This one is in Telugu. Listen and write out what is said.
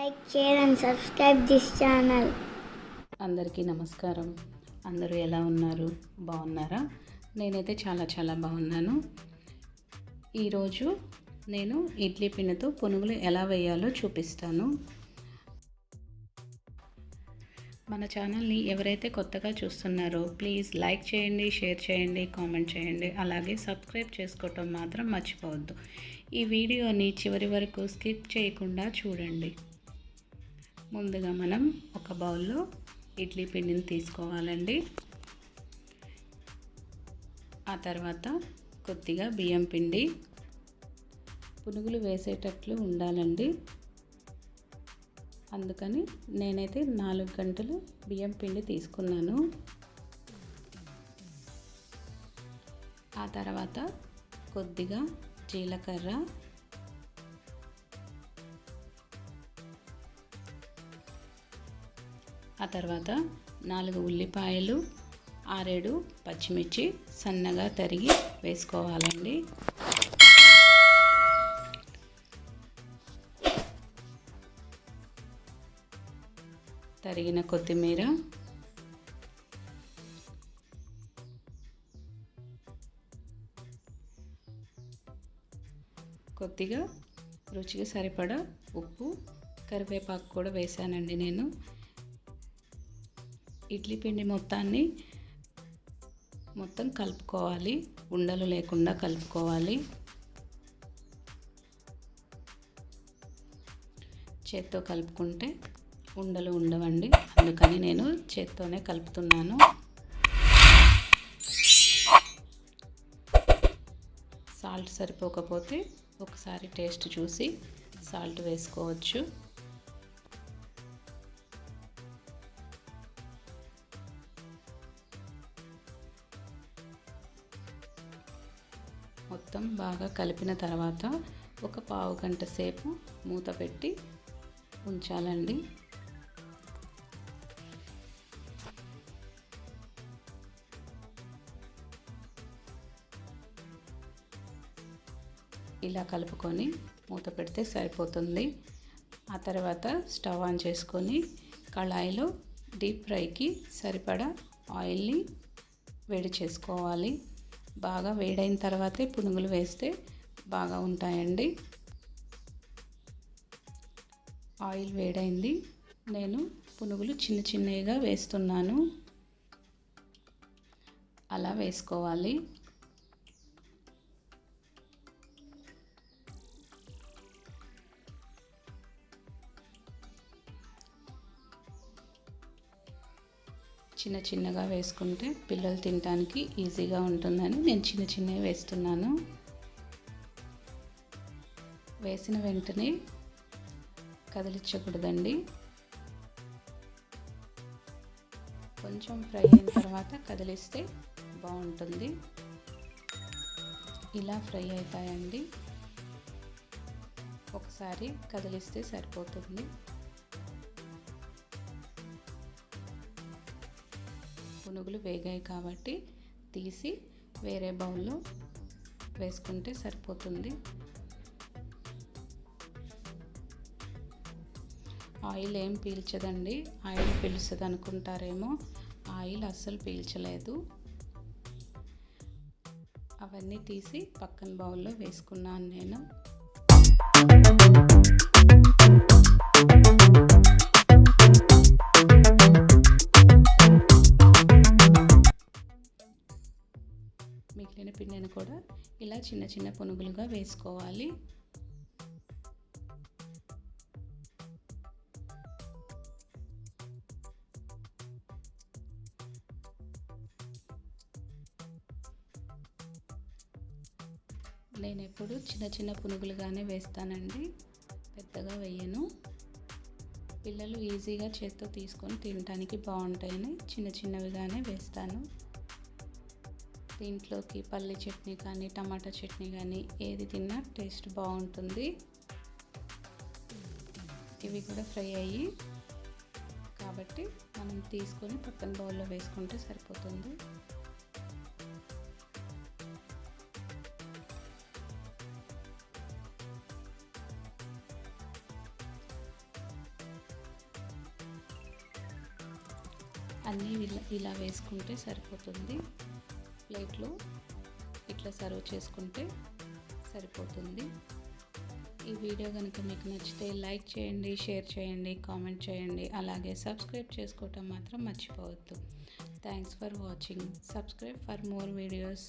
Like, share and subscribe this channel. అందరికీ నమస్కారం. అందరూ ఎలా ఉన్నారు? బాగున్నారా? నేనైతే చాలా బాగున్నాను. ఈరోజు నేను ఇడ్లీ పిండితో పునుగులు ఎలా వేయాలో చూపిస్తాను. మన ఛానల్ని ఎవరైతే కొత్తగా చూస్తున్నారో ప్లీజ్ లైక్ చేయండి, షేర్ చేయండి, కామెంట్ చేయండి. అలాగే సబ్స్క్రైబ్ చేసుకోవటం మాత్రం మర్చిపోవద్దు. ఈ వీడియోని చివరి వరకు స్కిప్ చేయకుండా చూడండి. ముందుగా మనం ఒక బౌల్లో ఇడ్లీ పిండిని తీసుకోవాలండి. ఆ తర్వాత కొద్దిగా బియ్యం పిండి, పునుగులు వేసేటట్లు ఉండాలండి. అందుకని నేనైతే 4 గంటలు బియ్యం పిండి తీసుకున్నాను. ఆ తర్వాత కొద్దిగా జీలకర్ర, ఆ తర్వాత 4 ఉల్లిపాయలు, 6-7 పచ్చిమిర్చి సన్నగా తరిగి వేసుకోవాలండి. తరిగిన కొత్తిమీర, కొద్దిగా రుచికి సరిపడా ఉప్పు, కరివేపాకు కూడా వేసానండి నేను. ఇడ్లీ పిండి మొత్తం కలుపుకోవాలి, ఉండలు లేకుండా కలుపుకోవాలి. చేత్తో కలుపుకుంటే ఉండలు ఉండవండి, అందుకని నేను చేత్తోనే కలుపుతున్నాను. సాల్ట్ సరిపోకపోతే ఒకసారి టేస్ట్ చూసి సాల్ట్ వేసుకోవచ్చు. మొత్తం బాగా కలిపిన తర్వాత ఒక పావు గంట సేపు మూత పెట్టి ఉంచాలండి. ఇలా కలుపుకొని మూత పెడితే సరిపోతుంది. ఆ తర్వాత స్టవ్ ఆన్ చేసుకొని కళాయిలో డీప్ ఫ్రైకి సరిపడా ఆయిల్ని వేడి చేసుకోవాలి. బాగా వేడైన తర్వాతే పునుగులు వేస్తే బాగా ఉంటాయండి. ఆయిల్ వేడైంది, నేను పునుగులు చిన్నగా వేస్తున్నాను. అలా వేసుకోవాలి. చిన్నగా వేసుకుంటే పిల్లలు తినడానికి ఈజీగా ఉంటుందని నేను చిన్నవి వేస్తున్నాను. వేసిన వెంటనే కదిలించకూడదండి. కొంచెం ఫ్రై అయిన తర్వాత కదిలిస్తే బాగుంటుంది. ఇలా ఫ్రై అవుతాయండి. ఒకసారి కదిలిస్తే సరిపోతుంది. పునుగులు వేగాయి కాబట్టి తీసి వేరే బౌల్లో వేసుకుంటే సరిపోతుంది. ఆయిల్ ఏం పీల్చదండి. ఆయిల్ పీల్చదు అనుకుంటారేమో, ఆయిల్ అస్సలు పీల్చలేదు. అవన్నీ తీసి పక్కన బౌల్లో వేసుకున్నాను నేను. మిగిలిన పిండిని కూడా ఇలా చిన్న పునుగులుగా వేసుకోవాలి. నేను ఎప్పుడు చిన్న పునుగులుగానే వేస్తానండి, పెద్దగా వేయను. పిల్లలు ఈజీగా చేత్తో తీసుకొని తినడానికి బాగుంటాయని చిన్నవిగానే వేస్తాను. దీంట్లోకి పల్లి చట్నీ కానీ టమాటా చట్నీ కానీ ఏది తిన్నా టేస్ట్ బాగుంటుంది. ఇవి కూడా ఫ్రై అయ్యి కాబట్టి మనం తీసుకొని పక్కన బౌల్లో వేసుకుంటే సరిపోతుంది. అన్నీ ఇలా వేసుకుంటే సరిపోతుంది. ప్లేట్లో ఇట్లా సర్వ్ చేసుకుంటే సరిపోతుంది. ఈ వీడియో కనుక మీకు నచ్చితే లైక్ చేయండి, షేర్ చేయండి, కామెంట్ చేయండి, అలాగే సబ్స్క్రైబ్ చేసుకోవటం మాత్రం మర్చిపోవద్దు. Thanks for watching. Subscribe for more videos.